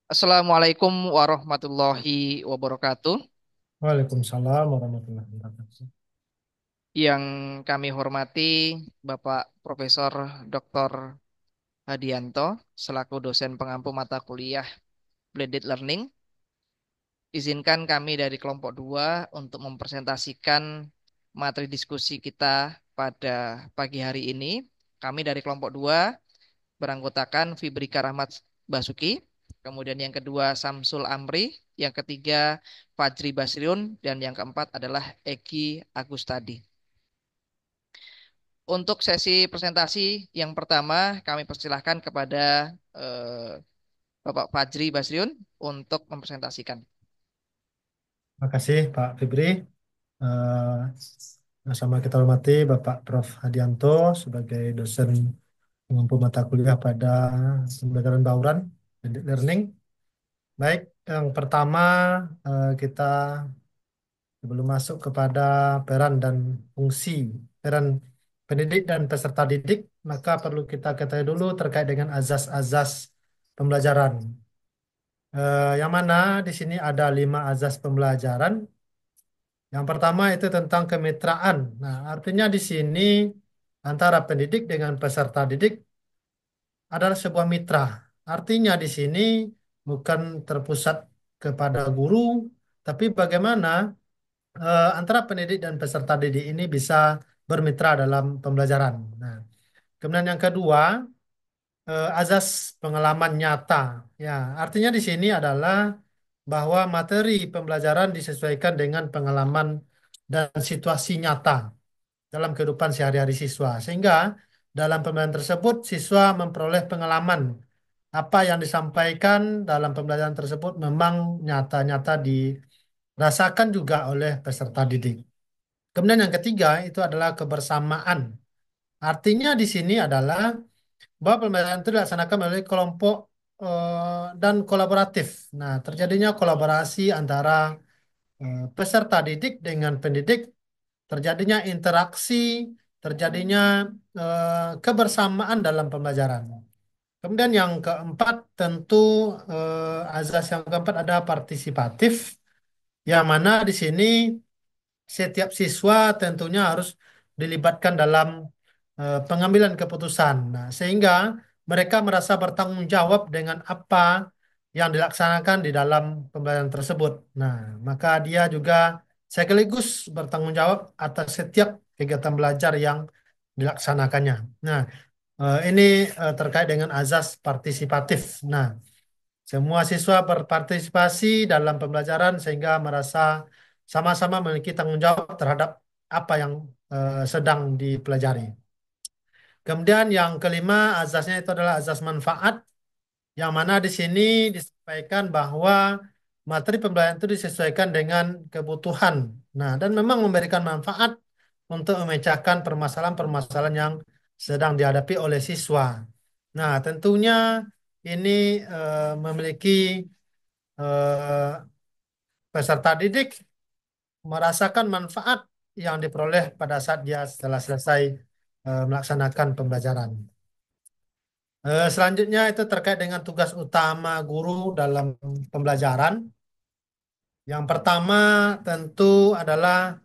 Assalamualaikum warahmatullahi wabarakatuh. Waalaikumsalam warahmatullahi wabarakatuh. Yang kami hormati Bapak Profesor Dr. Hadianto selaku dosen pengampu mata kuliah Blended Learning. Izinkan kami dari kelompok 2 untuk mempresentasikan materi diskusi kita pada pagi hari ini. Kami dari kelompok 2 beranggotakan Fibrika Rahmat Basuki, kemudian yang kedua Samsul Amri, yang ketiga Fajri Basriun, dan yang keempat adalah Egi Agustadi. Untuk sesi presentasi yang pertama, kami persilahkan kepada Bapak Fajri Basriun untuk mempresentasikan. Terima kasih Pak Fibri. Sama kita hormati Bapak Prof. Hadianto sebagai dosen pengampu mata kuliah pada pembelajaran bauran dan learning. Baik, yang pertama kita sebelum masuk kepada peran dan fungsi peran pendidik dan peserta didik, maka perlu kita ketahui dulu terkait dengan azas-azas pembelajaran. Yang mana di sini ada 5 azas pembelajaran. Yang pertama itu tentang kemitraan. Nah, artinya di sini antara pendidik dengan peserta didik adalah sebuah mitra. Artinya di sini bukan terpusat kepada guru, tapi bagaimana antara pendidik dan peserta didik ini bisa bermitra dalam pembelajaran. Nah, kemudian yang kedua, azas pengalaman nyata. Ya, artinya di sini adalah bahwa materi pembelajaran disesuaikan dengan pengalaman dan situasi nyata dalam kehidupan sehari-hari siswa. Sehingga dalam pembelajaran tersebut siswa memperoleh pengalaman apa yang disampaikan dalam pembelajaran tersebut memang nyata-nyata dirasakan juga oleh peserta didik. Kemudian yang ketiga itu adalah kebersamaan. Artinya di sini adalah bahwa pembelajaran itu dilaksanakan melalui kelompok dan kolaboratif. Nah, terjadinya kolaborasi antara peserta didik dengan pendidik, terjadinya interaksi, terjadinya kebersamaan dalam pembelajaran. Kemudian yang keempat tentu azas yang keempat ada partisipatif, yang mana di sini setiap siswa tentunya harus dilibatkan dalam pengambilan keputusan. Nah, sehingga mereka merasa bertanggung jawab dengan apa yang dilaksanakan di dalam pembelajaran tersebut. Nah, maka dia juga sekaligus bertanggung jawab atas setiap kegiatan belajar yang dilaksanakannya. Nah, ini terkait dengan azas partisipatif. Nah, semua siswa berpartisipasi dalam pembelajaran sehingga merasa sama-sama memiliki tanggung jawab terhadap apa yang sedang dipelajari. Kemudian yang kelima azasnya itu adalah azas manfaat, yang mana di sini disampaikan bahwa materi pembelajaran itu disesuaikan dengan kebutuhan. Nah, dan memang memberikan manfaat untuk memecahkan permasalahan-permasalahan yang sedang dihadapi oleh siswa. Nah, tentunya ini memiliki eh, peserta didik merasakan manfaat yang diperoleh pada saat dia setelah selesai melaksanakan pembelajaran. Selanjutnya itu terkait dengan tugas utama guru dalam pembelajaran. Yang pertama tentu adalah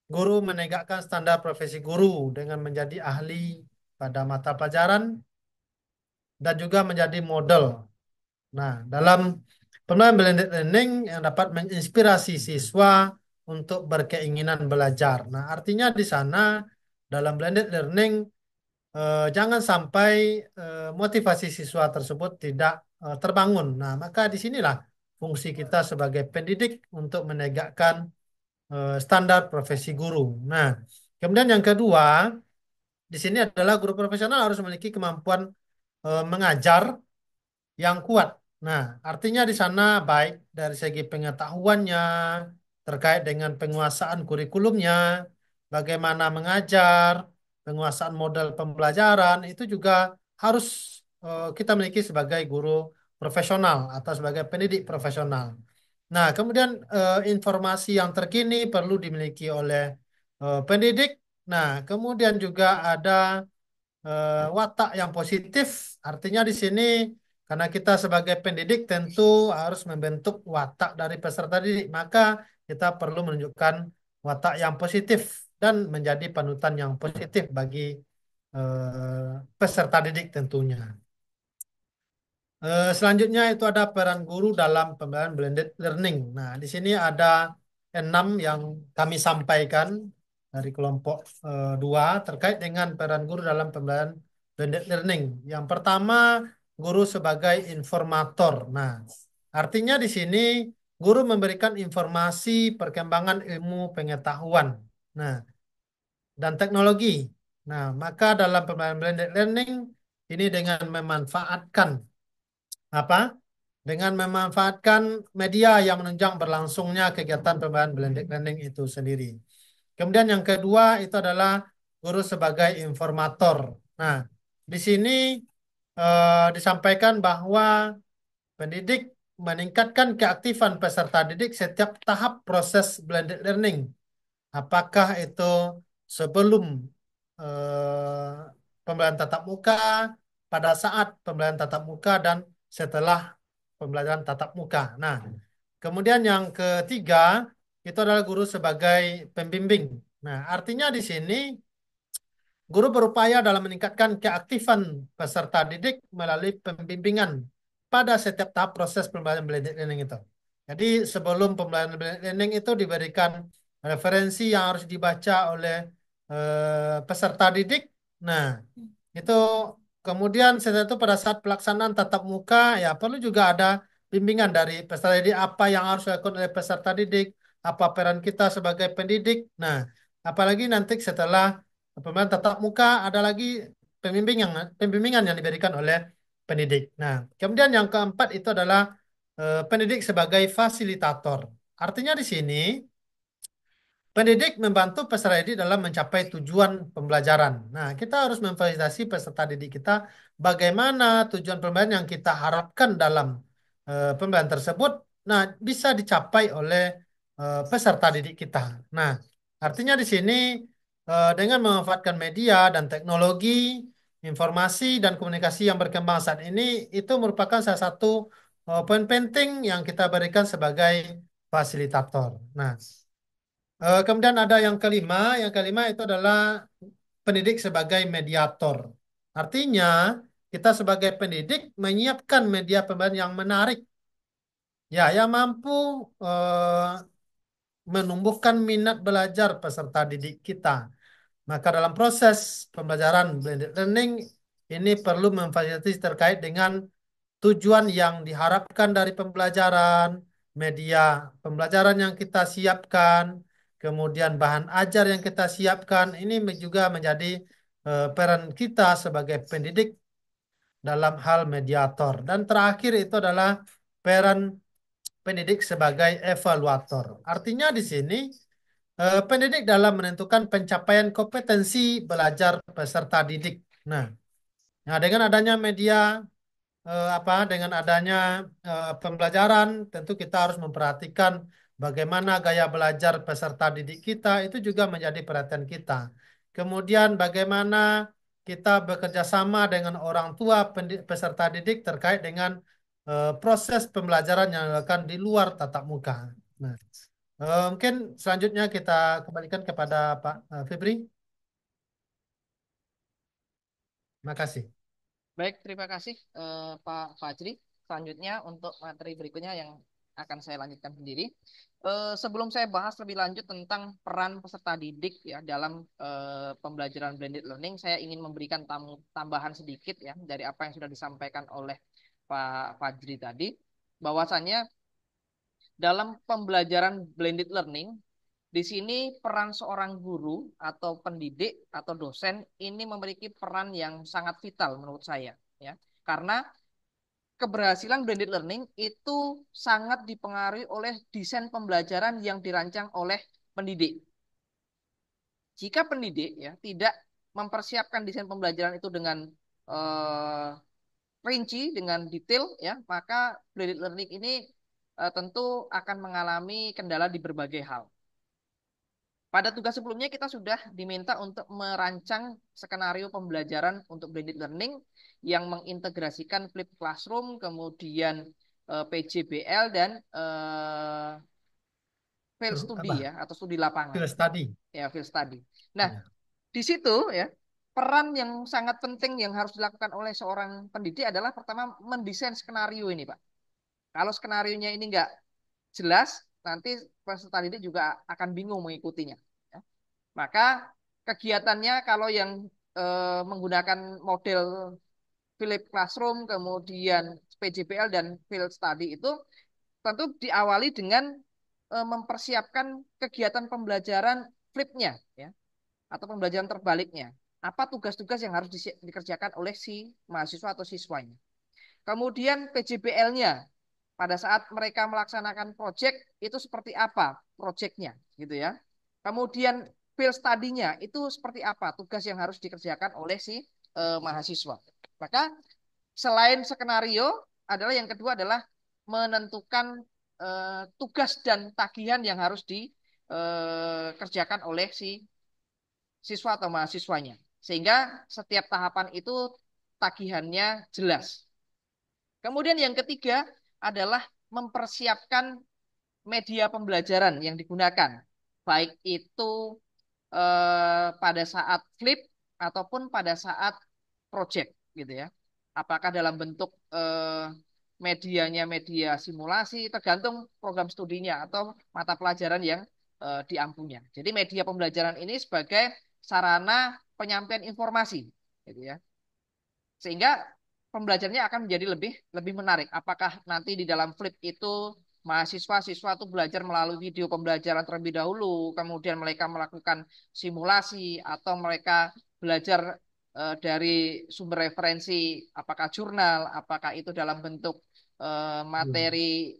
guru menegakkan standar profesi guru dengan menjadi ahli pada mata pelajaran dan juga menjadi model. Nah, dalam pembelajaran blended learning yang dapat menginspirasi siswa untuk berkeinginan belajar. Nah, artinya di sana dalam blended learning jangan sampai motivasi siswa tersebut tidak terbangun. Nah, maka disinilah fungsi kita sebagai pendidik untuk menegakkan standar profesi guru. Nah, kemudian yang kedua, di sini adalah guru profesional harus memiliki kemampuan mengajar yang kuat. Nah, artinya di sana baik dari segi pengetahuannya terkait dengan penguasaan kurikulumnya, bagaimana mengajar, penguasaan model pembelajaran itu juga harus kita miliki sebagai guru profesional atau sebagai pendidik profesional. Nah, kemudian informasi yang terkini perlu dimiliki oleh pendidik. Nah, kemudian juga ada watak yang positif, artinya di sini Karena kita sebagai pendidik tentu harus membentuk watak dari peserta didik, maka kita perlu menunjukkan watak yang positif dan menjadi panutan yang positif bagi peserta didik tentunya. Selanjutnya itu ada peran guru dalam pembelajaran blended learning. Nah, di sini ada 6 yang kami sampaikan dari kelompok 2 terkait dengan peran guru dalam pembelajaran blended learning. Yang pertama, guru sebagai informator. Nah, artinya di sini guru memberikan informasi perkembangan ilmu pengetahuan. Nah, dan teknologi. Nah, maka dalam pembelajaran blended learning ini dengan memanfaatkan apa? Dengan memanfaatkan media yang menunjang berlangsungnya kegiatan pembelajaran blended learning itu sendiri. Kemudian yang kedua itu adalah guru sebagai informator. Nah, di sini disampaikan bahwa pendidik meningkatkan keaktifan peserta didik setiap tahap proses blended learning. Apakah itu sebelum pembelajaran tatap muka, pada saat pembelajaran tatap muka, dan setelah pembelajaran tatap muka. Nah, kemudian yang ketiga itu adalah guru sebagai pembimbing. Nah, artinya di sini guru berupaya dalam meningkatkan keaktifan peserta didik melalui pembimbingan pada setiap tahap proses pembelajaran blended learning itu. Jadi sebelum pembelajaran blended learning itu diberikan referensi yang harus dibaca oleh peserta didik. Nah, itu kemudian setelah itu pada saat pelaksanaan tatap muka ya perlu juga ada bimbingan dari peserta didik apa yang harus dilakukan oleh peserta didik, apa peran kita sebagai pendidik. Nah, apalagi nanti setelah pembelajaran tatap muka ada lagi pembimbingan yang diberikan oleh pendidik. Nah, kemudian yang keempat itu adalah pendidik sebagai fasilitator. Artinya di sini pendidik membantu peserta didik dalam mencapai tujuan pembelajaran. Nah, kita harus memfasilitasi peserta didik kita bagaimana tujuan pembelajaran yang kita harapkan dalam pembelajaran tersebut. Nah, bisa dicapai oleh peserta didik kita. Nah, artinya di sini dengan memanfaatkan media dan teknologi, informasi dan komunikasi yang berkembang saat ini itu merupakan salah satu poin penting yang kita berikan sebagai fasilitator. Nah, kemudian ada yang kelima. Yang kelima itu adalah pendidik sebagai mediator. Artinya, kita sebagai pendidik menyiapkan media pembelajaran yang menarik, ya, yang mampu menumbuhkan minat belajar peserta didik kita. Maka dalam proses pembelajaran blended learning ini perlu memfasilitasi terkait dengan tujuan yang diharapkan dari pembelajaran, media pembelajaran yang kita siapkan, kemudian bahan ajar yang kita siapkan, ini juga menjadi peran kita sebagai pendidik dalam hal mediator. Dan terakhir itu adalah peran pendidik sebagai evaluator. Artinya di sini pendidik dalam menentukan pencapaian kompetensi belajar peserta didik. Nah, dengan adanya media dengan adanya pembelajaran tentu kita harus memperhatikan bagaimana gaya belajar peserta didik kita itu juga menjadi perhatian kita. Kemudian bagaimana kita bekerja sama dengan orang tua peserta didik terkait dengan proses pembelajaran yang dilakukan di luar tatap muka. Nah, mungkin selanjutnya kita kembalikan kepada Pak Febri. Terima kasih. Baik, terima kasih Pak Fajri. Selanjutnya untuk materi berikutnya yang akan saya lanjutkan sendiri. Sebelum saya bahas lebih lanjut tentang peran peserta didik ya dalam pembelajaran blended learning, saya ingin memberikan tambahan sedikit ya dari apa yang sudah disampaikan oleh Pak Fajri tadi, bahwasannya dalam pembelajaran blended learning di sini peran seorang guru atau pendidik atau dosen ini memiliki peran yang sangat vital menurut saya ya. Karena keberhasilan blended learning itu sangat dipengaruhi oleh desain pembelajaran yang dirancang oleh pendidik. Jika pendidik ya tidak mempersiapkan desain pembelajaran itu dengan eh, rinci, dengan detail ya, maka blended learning ini tentu akan mengalami kendala di berbagai hal. Pada tugas sebelumnya kita sudah diminta untuk merancang skenario pembelajaran untuk blended learning yang mengintegrasikan flip classroom, kemudian PJBL dan field Apa? study ya atau studi lapangan Field study. ya field study. Nah, Ya. di situ ya peran yang sangat penting yang harus dilakukan oleh seorang pendidik adalah pertama mendesain skenario ini Pak. Kalau skenarionya ini nggak jelas, nanti peserta didik juga akan bingung mengikutinya. Ya. Maka kegiatannya kalau yang menggunakan model Philip Classroom, kemudian PJBL dan Field Study itu tentu diawali dengan mempersiapkan kegiatan pembelajaran flipnya, ya, atau pembelajaran terbaliknya. Apa tugas-tugas yang harus dikerjakan oleh si mahasiswa atau siswanya. Kemudian PJBL-nya pada saat mereka melaksanakan proyek itu seperti apa proyeknya gitu ya. Kemudian field study-nya itu seperti apa tugas yang harus dikerjakan oleh si mahasiswa. Maka selain skenario adalah yang kedua adalah menentukan tugas dan tagihan yang harus dikerjakan oleh si siswa atau mahasiswanya. Sehingga setiap tahapan itu tagihannya jelas. Kemudian yang ketiga adalah mempersiapkan media pembelajaran yang digunakan. Baik itu pada saat flip ataupun pada saat project gitu ya. Apakah dalam bentuk medianya media simulasi tergantung program studinya atau mata pelajaran yang diampunya. Jadi media pembelajaran ini sebagai sarana penyampaian informasi gitu ya. Sehingga pembelajarannya akan menjadi lebih lebih menarik. Apakah nanti di dalam flip itu mahasiswa-siswa itu belajar melalui video pembelajaran terlebih dahulu, kemudian mereka melakukan simulasi atau mereka belajar dari sumber referensi, apakah jurnal, apakah itu dalam bentuk Hmm. materi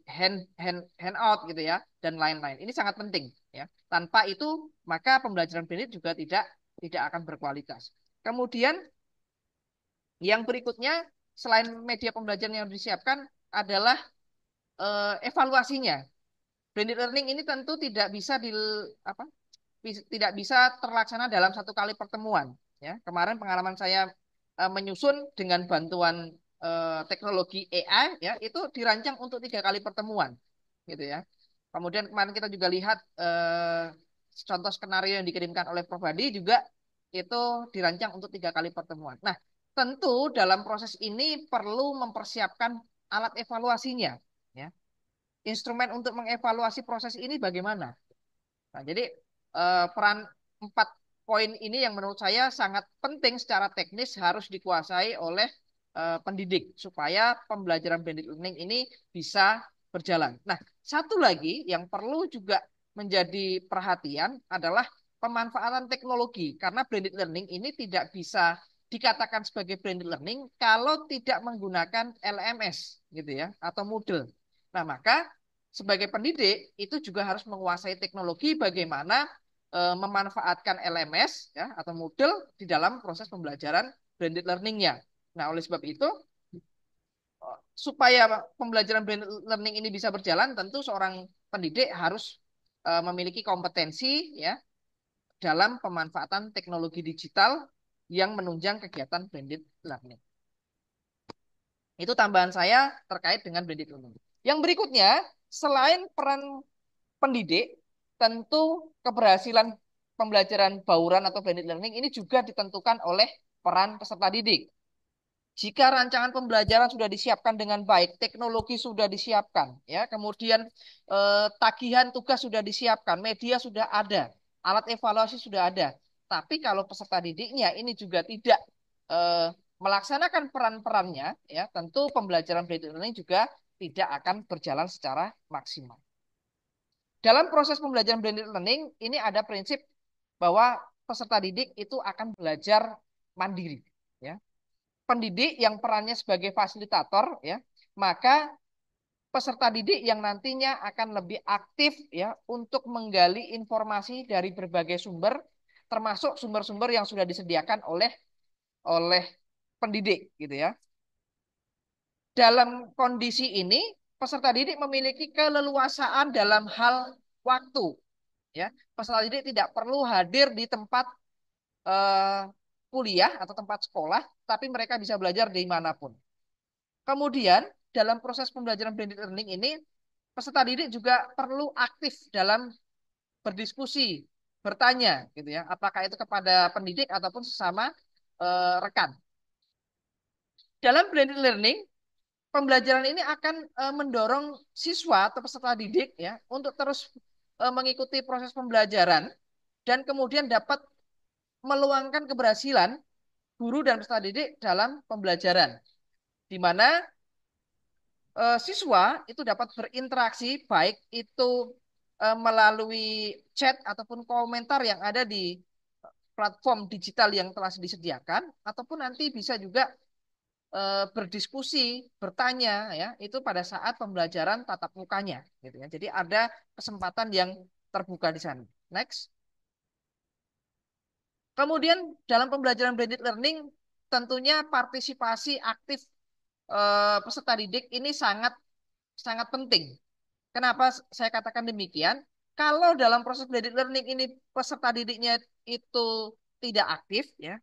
handout gitu ya, dan lain-lain. Ini sangat penting ya. Tanpa itu maka pembelajaran blended juga tidak akan berkualitas. Kemudian yang berikutnya, selain media pembelajaran yang disiapkan adalah evaluasinya. Blended learning ini tentu tidak bisa apa, tidak bisa terlaksana dalam satu kali pertemuan. Ya, kemarin pengalaman saya menyusun dengan bantuan teknologi AI, ya, itu dirancang untuk 3 kali pertemuan, gitu ya. Kemudian kemarin kita juga lihat contoh skenario yang dikirimkan oleh Prof. Hadi juga itu dirancang untuk 3 kali pertemuan. Nah, tentu dalam proses ini perlu mempersiapkan alat evaluasinya, ya. Instrumen untuk mengevaluasi proses ini bagaimana? Nah, jadi peran 4 poin ini yang menurut saya sangat penting secara teknis harus dikuasai oleh pendidik supaya pembelajaran blended learning ini bisa berjalan. Nah, satu lagi yang perlu juga menjadi perhatian adalah pemanfaatan teknologi karena blended learning ini tidak bisa dikatakan sebagai blended learning kalau tidak menggunakan LMS gitu ya atau Moodle. Nah, maka sebagai pendidik itu juga harus menguasai teknologi bagaimana memanfaatkan LMS ya atau Moodle di dalam proses pembelajaran blended learning-nya. Nah, oleh sebab itu supaya pembelajaran blended learning ini bisa berjalan, tentu seorang pendidik harus memiliki kompetensi ya dalam pemanfaatan teknologi digital yang menunjang kegiatan blended learning. Itu tambahan saya terkait dengan blended learning. Yang berikutnya, selain peran pendidik, tentu keberhasilan pembelajaran bauran atau blended learning ini juga ditentukan oleh peran peserta didik. Jika rancangan pembelajaran sudah disiapkan dengan baik, teknologi sudah disiapkan, ya, kemudian tagihan tugas sudah disiapkan, media sudah ada, alat evaluasi sudah ada. Tapi kalau peserta didiknya ini juga tidak melaksanakan peran-perannya, ya, tentu pembelajaran blended learning juga tidak akan berjalan secara maksimal. Dalam proses pembelajaran blended learning, ini ada prinsip bahwa peserta didik itu akan belajar mandiri. Ya. Pendidik yang perannya sebagai fasilitator, ya, maka peserta didik yang nantinya akan lebih aktif ya untuk menggali informasi dari berbagai sumber, termasuk sumber-sumber yang sudah disediakan oleh pendidik, gitu ya. Dalam kondisi ini, peserta didik memiliki keleluasaan dalam hal waktu Ya, peserta didik tidak perlu hadir di tempat eh, kuliah atau tempat sekolah, tapi mereka bisa belajar di manapun. Kemudian, dalam proses pembelajaran blended learning ini, peserta didik juga perlu aktif dalam berdiskusi, bertanya, gitu ya, apakah itu kepada pendidik ataupun sesama rekan. Dalam blended learning, pembelajaran ini akan mendorong siswa atau peserta didik ya untuk terus mengikuti proses pembelajaran dan kemudian dapat meluangkan keberhasilan guru dan peserta didik dalam pembelajaran, di mana siswa itu dapat berinteraksi baik itu melalui chat ataupun komentar yang ada di platform digital yang telah disediakan, ataupun nanti bisa juga berdiskusi, bertanya ya, itu pada saat pembelajaran tatap mukanya gitu ya. Jadi ada kesempatan yang terbuka di sana. Next. Kemudian dalam pembelajaran blended learning tentunya partisipasi aktif peserta didik ini sangat sangat penting. Kenapa saya katakan demikian? Kalau dalam proses blended learning ini peserta didiknya itu tidak aktif ya,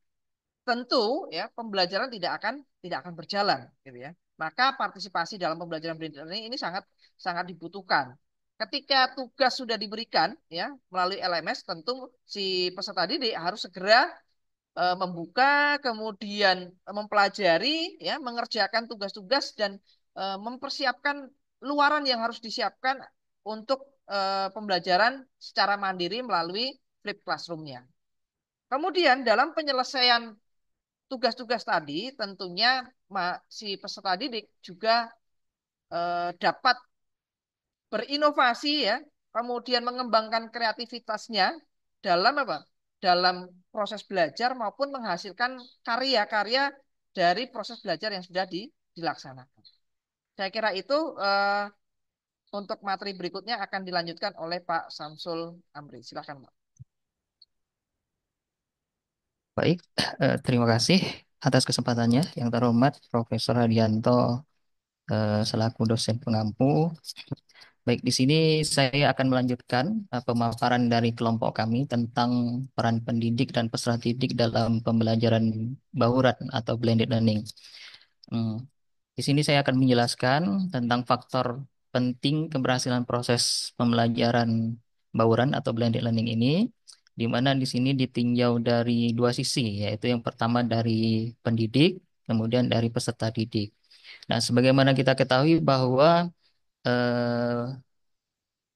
tentu ya pembelajaran tidak akan berjalan gitu ya. Maka partisipasi dalam pembelajaran blended learning ini sangat sangat dibutuhkan. Ketika tugas sudah diberikan ya melalui LMS, tentu si peserta didik harus segera membuka, kemudian mempelajari ya, mengerjakan tugas-tugas dan mempersiapkan luaran yang harus disiapkan untuk pembelajaran secara mandiri melalui flip classroom-nya. Kemudian dalam penyelesaian tugas-tugas tadi tentunya si peserta didik juga dapat berinovasi ya, kemudian mengembangkan kreativitasnya dalam apa? Dalam proses belajar maupun menghasilkan karya-karya dari proses belajar yang sudah dilaksanakan. Saya kira itu untuk materi berikutnya akan dilanjutkan oleh Pak Samsul Amri. Silakan, Pak. Baik, terima kasih atas kesempatannya yang terhormat Profesor Hadianto selaku dosen pengampu. Baik, di sini saya akan melanjutkan pemaparan dari kelompok kami tentang peran pendidik dan peserta didik dalam pembelajaran bauran atau blended learning. Hmm, Di sini saya akan menjelaskan tentang faktor penting keberhasilan proses pembelajaran bauran atau blended learning ini, di mana di sini ditinjau dari dua sisi, yaitu yang pertama dari pendidik, kemudian dari peserta didik. Nah, sebagaimana kita ketahui bahwa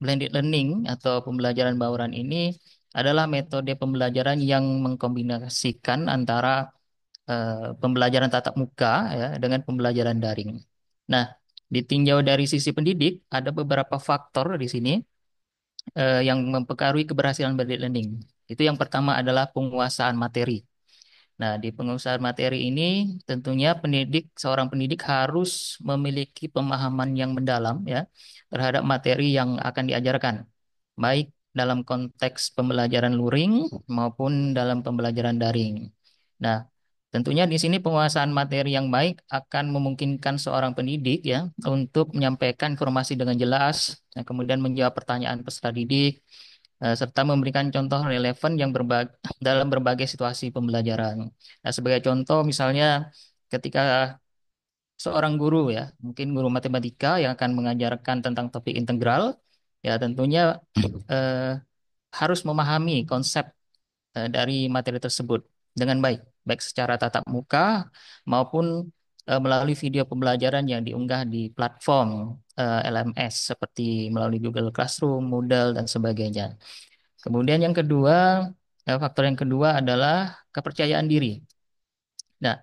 blended learning atau pembelajaran bauran ini adalah metode pembelajaran yang mengkombinasikan antara pembelajaran tatap muka ya dengan pembelajaran daring. Nah, ditinjau dari sisi pendidik, ada beberapa faktor di sini yang mempengaruhi keberhasilan blended learning. Itu yang pertama adalah penguasaan materi. Nah, di penguasaan materi ini tentunya seorang pendidik harus memiliki pemahaman yang mendalam ya terhadap materi yang akan diajarkan, baik dalam konteks pembelajaran luring maupun dalam pembelajaran daring. Nah, tentunya di sini penguasaan materi yang baik akan memungkinkan seorang pendidik ya untuk menyampaikan informasi dengan jelas, dan kemudian menjawab pertanyaan peserta didik, serta memberikan contoh relevan yang dalam berbagai situasi pembelajaran. Nah, sebagai contoh misalnya ketika seorang guru ya, mungkin guru matematika yang akan mengajarkan tentang topik integral, ya tentunya eh, harus memahami konsep dari materi tersebut dengan baik, baik secara tatap muka maupun melalui video pembelajaran yang diunggah di platform LMS seperti melalui Google Classroom, Moodle, dan sebagainya. Kemudian yang kedua, faktor yang kedua adalah kepercayaan diri. Nah,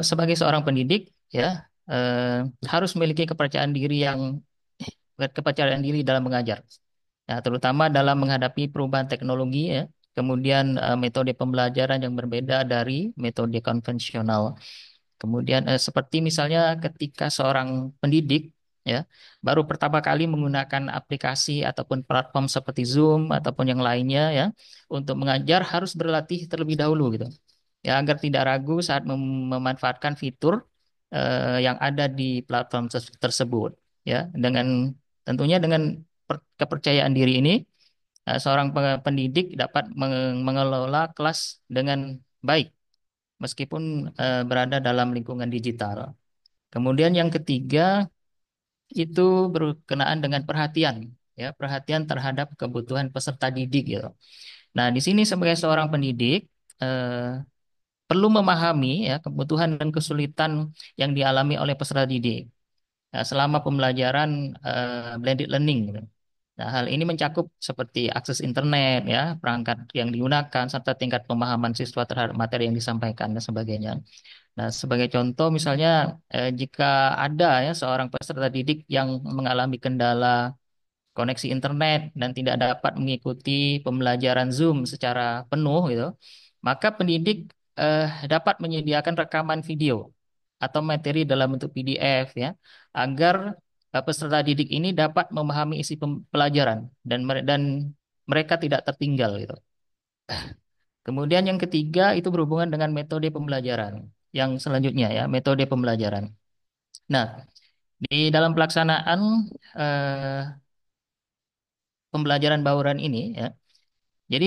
sebagai seorang pendidik ya harus memiliki kepercayaan diri dalam mengajar. Nah, terutama dalam menghadapi perubahan teknologi ya, kemudian metode pembelajaran yang berbeda dari metode konvensional. Kemudian seperti misalnya ketika seorang pendidik ya baru pertama kali menggunakan aplikasi ataupun platform seperti Zoom ataupun yang lainnya ya untuk mengajar harus berlatih terlebih dahulu gitu. Ya agar tidak ragu saat memanfaatkan fitur yang ada di platform tersebut ya dengan tentunya dengan kepercayaan diri ini, seorang pendidik dapat mengelola kelas dengan baik meskipun berada dalam lingkungan digital. Kemudian yang ketiga itu berkenaan dengan perhatian, ya, perhatian terhadap kebutuhan peserta didik gitu. Nah, di sini sebagai seorang pendidik eh, perlu memahami ya kebutuhan dan kesulitan yang dialami oleh peserta didik ya, selama pembelajaran blended learning gitu. Nah, hal ini mencakup seperti akses internet ya, perangkat yang digunakan serta tingkat pemahaman siswa terhadap materi yang disampaikan dan sebagainya. Nah, sebagai contoh misalnya jika ada ya seorang peserta didik yang mengalami kendala koneksi internet dan tidak dapat mengikuti pembelajaran Zoom secara penuh gitu, maka pendidik dapat menyediakan rekaman video atau materi dalam bentuk PDF ya, agar peserta didik ini dapat memahami isi pelajaran dan mereka tidak tertinggal gitu. Kemudian yang ketiga itu berhubungan dengan metode pembelajaran. Yang selanjutnya ya, metode pembelajaran. Nah, di dalam pelaksanaan eh, pembelajaran bauran ini ya, jadi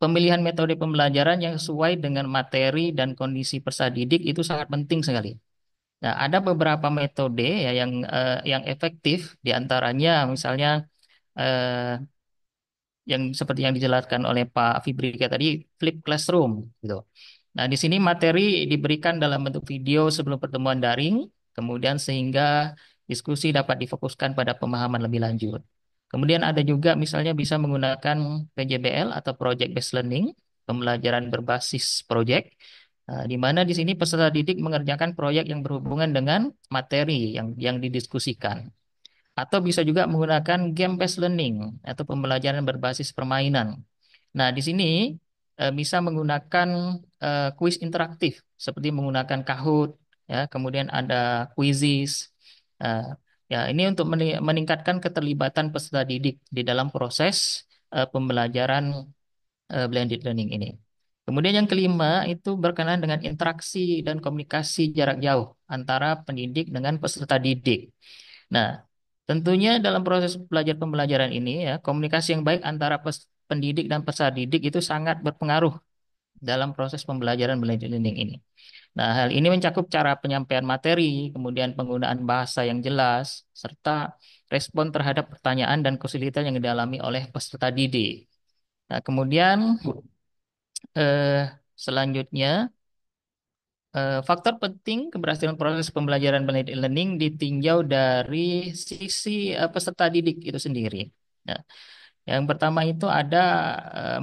pemilihan metode pembelajaran yang sesuai dengan materi dan kondisi peserta didik itu sangat penting sekali. Nah, ada beberapa metode ya yang efektif, di antaranya misalnya eh, yang seperti yang dijelaskan oleh Pak Fibrika tadi, flip classroom gitu. Nah, di sini materi diberikan dalam bentuk video sebelum pertemuan daring, kemudian sehingga diskusi dapat difokuskan pada pemahaman lebih lanjut. Kemudian ada juga misalnya bisa menggunakan PJBL atau Project Based Learning, pembelajaran berbasis project, di mana di sini peserta didik mengerjakan proyek yang berhubungan dengan materi yang didiskusikan. Atau bisa juga menggunakan game based learning atau pembelajaran berbasis permainan. Nah, di sini bisa menggunakan kuis interaktif seperti menggunakan Kahoot, ya, kemudian ada Quizzes. Eh, ya, ini untuk meningkatkan keterlibatan peserta didik di dalam proses pembelajaran blended learning ini. Kemudian yang kelima itu berkenaan dengan interaksi dan komunikasi jarak jauh antara pendidik dengan peserta didik. Nah, tentunya dalam proses belajar pembelajaran ini ya, komunikasi yang baik antara pendidik dan peserta didik itu sangat berpengaruh dalam proses pembelajaran blended learning ini. Nah, hal ini mencakup cara penyampaian materi, kemudian penggunaan bahasa yang jelas, serta respon terhadap pertanyaan dan kesulitan yang dialami oleh peserta didik. Nah, kemudian selanjutnya faktor penting keberhasilan proses pembelajaran blended learning ditinjau dari sisi peserta didik itu sendiri. Nah, yang pertama itu ada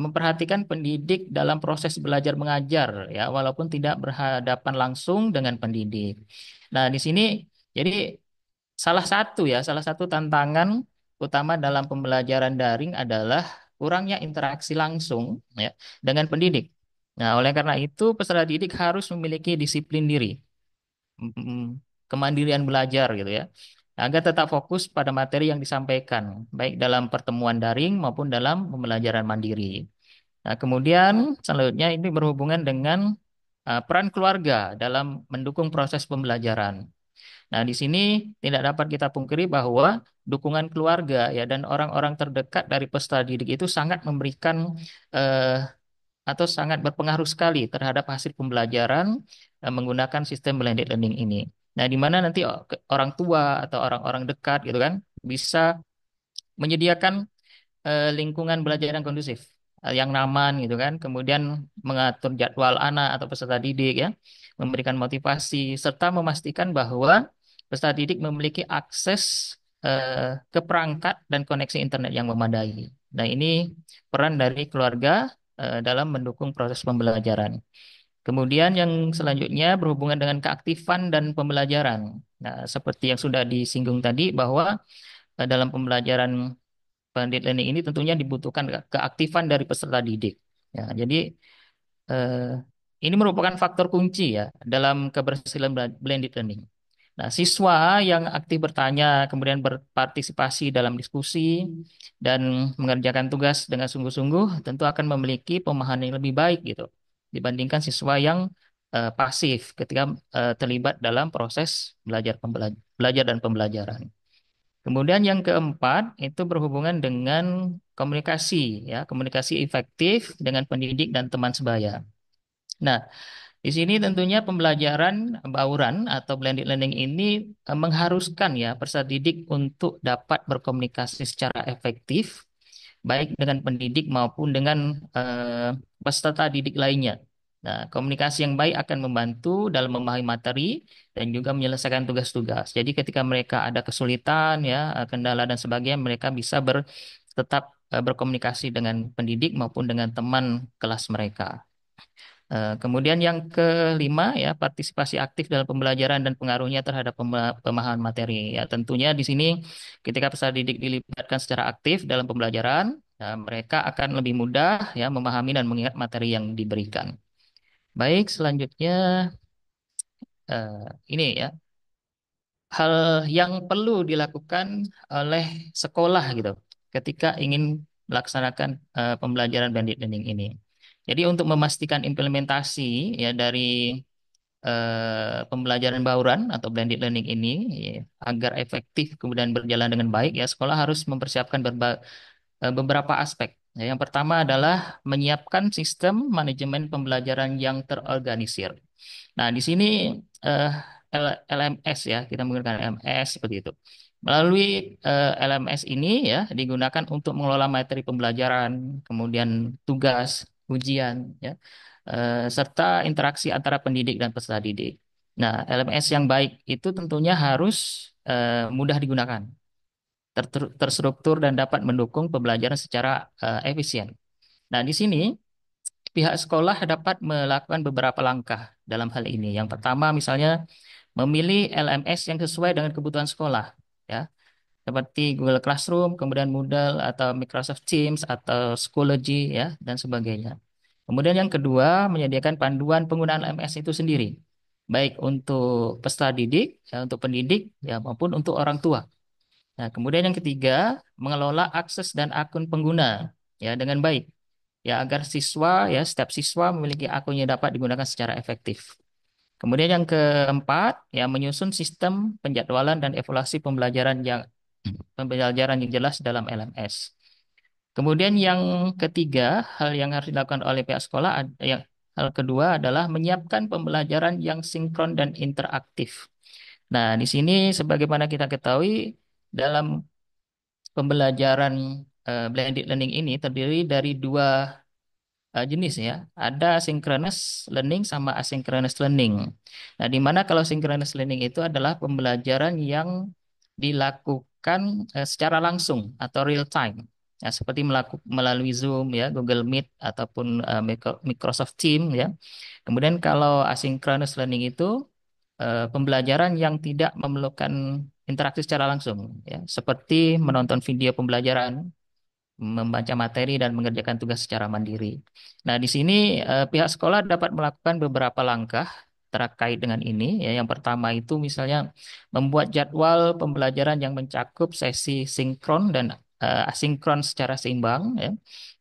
memperhatikan pendidik dalam proses belajar mengajar ya, walaupun tidak berhadapan langsung dengan pendidik. Nah, di sini jadi salah satu tantangan utama dalam pembelajaran daring adalah kurangnya interaksi langsung ya dengan pendidik. Nah, oleh karena itu peserta didik harus memiliki disiplin diri, kemandirian belajar gitu ya, agar tetap fokus pada materi yang disampaikan, baik dalam pertemuan daring maupun dalam pembelajaran mandiri. Nah, kemudian selanjutnya ini berhubungan dengan peran keluarga dalam mendukung proses pembelajaran. Nah, di sini tidak dapat kita pungkiri bahwa dukungan keluarga ya dan orang-orang terdekat dari peserta didik itu sangat memberikan eh, atau sangat berpengaruh sekali terhadap hasil pembelajaran menggunakan sistem blended learning ini. Nah, di mana nanti orang tua atau orang-orang dekat gitu kan bisa menyediakan lingkungan belajar yang kondusif, yang nyaman gitu kan. Kemudian mengatur jadwal anak atau peserta didik ya, memberikan motivasi serta memastikan bahwa peserta didik memiliki akses ke perangkat dan koneksi internet yang memadai. Nah, ini peran dari keluarga dalam mendukung proses pembelajaran. Kemudian yang selanjutnya berhubungan dengan keaktifan dan pembelajaran. Nah, seperti yang sudah disinggung tadi bahwa dalam pembelajaran blended learning ini tentunya dibutuhkan keaktifan dari peserta didik. Ya, jadi eh, ini merupakan faktor kunci ya dalam keberhasilan blended learning. Nah, siswa yang aktif bertanya, kemudian berpartisipasi dalam diskusi dan mengerjakan tugas dengan sungguh-sungguh, tentu akan memiliki pemahaman yang lebih baik gitu dibandingkan siswa yang pasif ketika terlibat dalam proses belajar dan pembelajaran. Kemudian yang keempat itu berhubungan dengan komunikasi, ya, komunikasi efektif dengan pendidik dan teman sebaya. Nah, di sini tentunya pembelajaran bauran atau blended learning ini mengharuskan ya peserta didik untuk dapat berkomunikasi secara efektif baik dengan pendidik maupun dengan peserta didik lainnya. Nah, komunikasi yang baik akan membantu dalam memahami materi dan juga menyelesaikan tugas-tugas. Jadi ketika mereka ada kesulitan ya, kendala dan sebagainya, mereka bisa tetap berkomunikasi dengan pendidik maupun dengan teman kelas mereka. Kemudian yang kelima ya partisipasi aktif dalam pembelajaran dan pengaruhnya terhadap pemahaman materi. Ya tentunya di sini ketika peserta didik dilibatkan secara aktif dalam pembelajaran, ya, mereka akan lebih mudah ya memahami dan mengingat materi yang diberikan. Baik, selanjutnya ini ya hal yang perlu dilakukan oleh sekolah gitu ketika ingin melaksanakan pembelajaran blended learning ini. Jadi untuk memastikan implementasi ya dari pembelajaran bauran atau blended learning ini ya, agar efektif kemudian berjalan dengan baik ya sekolah harus mempersiapkan beberapa aspek. Ya, yang pertama adalah menyiapkan sistem manajemen pembelajaran yang terorganisir. Nah, di sini eh, LMS ya, kita menggunakan LMS seperti itu. Melalui LMS ini ya digunakan untuk mengelola materi pembelajaran, kemudian tugas, ujian, ya, serta interaksi antara pendidik dan peserta didik. Nah, LMS yang baik itu tentunya harus mudah digunakan, terstruktur dan dapat mendukung pembelajaran secara efisien. Nah, di sini pihak sekolah dapat melakukan beberapa langkah dalam hal ini. Yang pertama, misalnya memilih LMS yang sesuai dengan kebutuhan sekolah, ya, seperti Google Classroom, kemudian Moodle atau Microsoft Teams atau Schoology, ya, dan sebagainya. Kemudian yang kedua, menyediakan panduan penggunaan LMS itu sendiri, baik untuk peserta didik, ya, untuk pendidik, ya, maupun untuk orang tua. Nah, kemudian yang ketiga, mengelola akses dan akun pengguna, ya, dengan baik, ya, agar siswa, ya, setiap siswa memiliki akun yang dapat digunakan secara efektif. Kemudian yang keempat, ya, menyusun sistem penjadwalan dan evaluasi pembelajaran yang jelas dalam LMS. Kemudian yang ketiga, hal yang harus dilakukan oleh pihak sekolah, hal kedua adalah menyiapkan pembelajaran yang sinkron dan interaktif. Nah, di sini sebagaimana kita ketahui, dalam pembelajaran blended learning ini terdiri dari dua jenis ya. Ada synchronous learning sama asynchronous learning. Nah, di mana kalau synchronous learning itu adalah pembelajaran yang dilakukan secara langsung atau real time. Ya, seperti melalui Zoom ya, Google Meet ataupun Microsoft Teams ya. Kemudian kalau asynchronous learning itu pembelajaran yang tidak memerlukan interaksi secara langsung ya, seperti menonton video pembelajaran, membaca materi dan mengerjakan tugas secara mandiri. Nah, di sini pihak sekolah dapat melakukan beberapa langkah terkait dengan ini. Ya, yang pertama itu misalnya membuat jadwal pembelajaran yang mencakup sesi sinkron dan asinkron secara seimbang. Ya.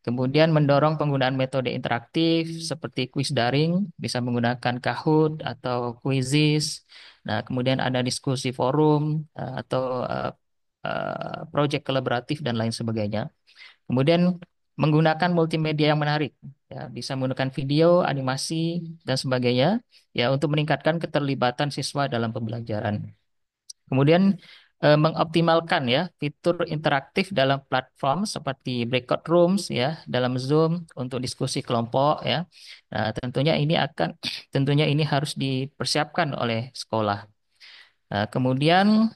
Kemudian mendorong penggunaan metode interaktif seperti kuis daring, bisa menggunakan Kahoot atau Quizizz. Nah, kemudian ada diskusi forum atau proyek kolaboratif dan lain sebagainya. Kemudian menggunakan multimedia yang menarik, ya, bisa menggunakan video, animasi, dan sebagainya, ya, untuk meningkatkan keterlibatan siswa dalam pembelajaran. Kemudian mengoptimalkan ya fitur interaktif dalam platform seperti breakout rooms ya dalam Zoom untuk diskusi kelompok ya. Nah, tentunya ini harus dipersiapkan oleh sekolah. Nah, kemudian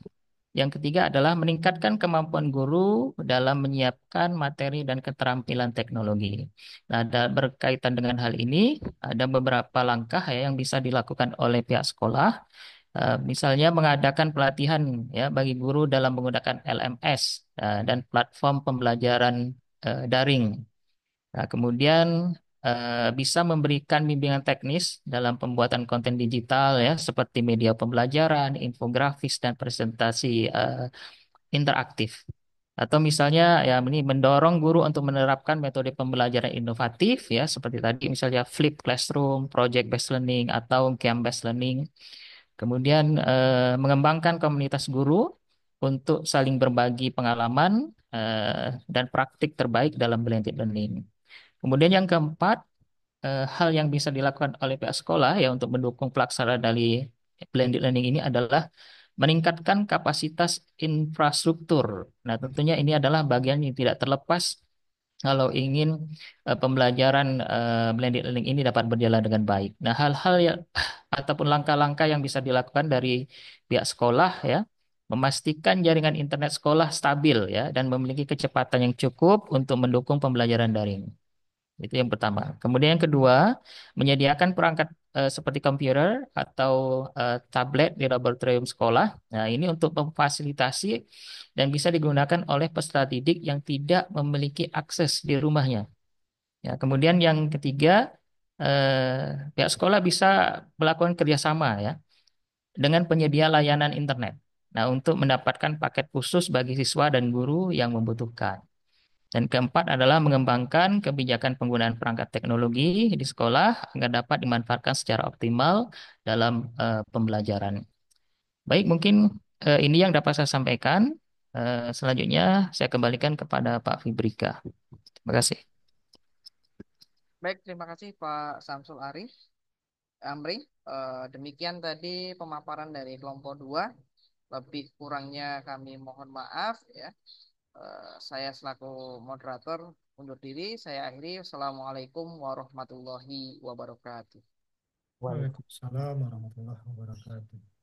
yang ketiga adalah meningkatkan kemampuan guru dalam menyiapkan materi dan keterampilan teknologi. Nah, berkaitan dengan hal ini, ada beberapa langkah ya yang bisa dilakukan oleh pihak sekolah. Misalnya mengadakan pelatihan ya bagi guru dalam menggunakan LMS dan platform pembelajaran daring. Nah, kemudian bisa memberikan bimbingan teknis dalam pembuatan konten digital ya seperti media pembelajaran, infografis dan presentasi interaktif. Atau misalnya ya ini mendorong guru untuk menerapkan metode pembelajaran inovatif ya seperti tadi misalnya flip classroom, project based learning atau game based learning. Kemudian mengembangkan komunitas guru untuk saling berbagi pengalaman dan praktik terbaik dalam blended learning. Kemudian yang keempat, hal yang bisa dilakukan oleh pihak sekolah ya untuk mendukung pelaksanaan dari blended learning ini adalah meningkatkan kapasitas infrastruktur. Nah, tentunya ini adalah bagian yang tidak terlepas kalau ingin pembelajaran blended learning ini dapat berjalan dengan baik. Nah, hal-hal yang ataupun langkah-langkah yang bisa dilakukan dari pihak sekolah ya, memastikan jaringan internet sekolah stabil ya dan memiliki kecepatan yang cukup untuk mendukung pembelajaran daring. Itu yang pertama. Kemudian yang kedua, menyediakan perangkat seperti komputer atau tablet di laboratorium sekolah. Nah, ini untuk memfasilitasi dan bisa digunakan oleh peserta didik yang tidak memiliki akses di rumahnya. Ya, kemudian yang ketiga, pihak sekolah bisa melakukan kerjasama ya dengan penyedia layanan internet. Nah, untuk mendapatkan paket khusus bagi siswa dan guru yang membutuhkan. Dan keempat adalah mengembangkan kebijakan penggunaan perangkat teknologi di sekolah agar dapat dimanfaatkan secara optimal dalam pembelajaran. Baik, mungkin ini yang dapat saya sampaikan. Selanjutnya saya kembalikan kepada Pak Fibrika. Terima kasih. Baik, terima kasih Pak Samsul Arif Amri. Demikian tadi pemaparan dari kelompok 2. Lebih kurangnya kami mohon maaf ya. Saya selaku moderator undur diri. Saya akhiri. Wassalamualaikum warahmatullahi wabarakatuh. Waalaikumsalam warahmatullahi wabarakatuh.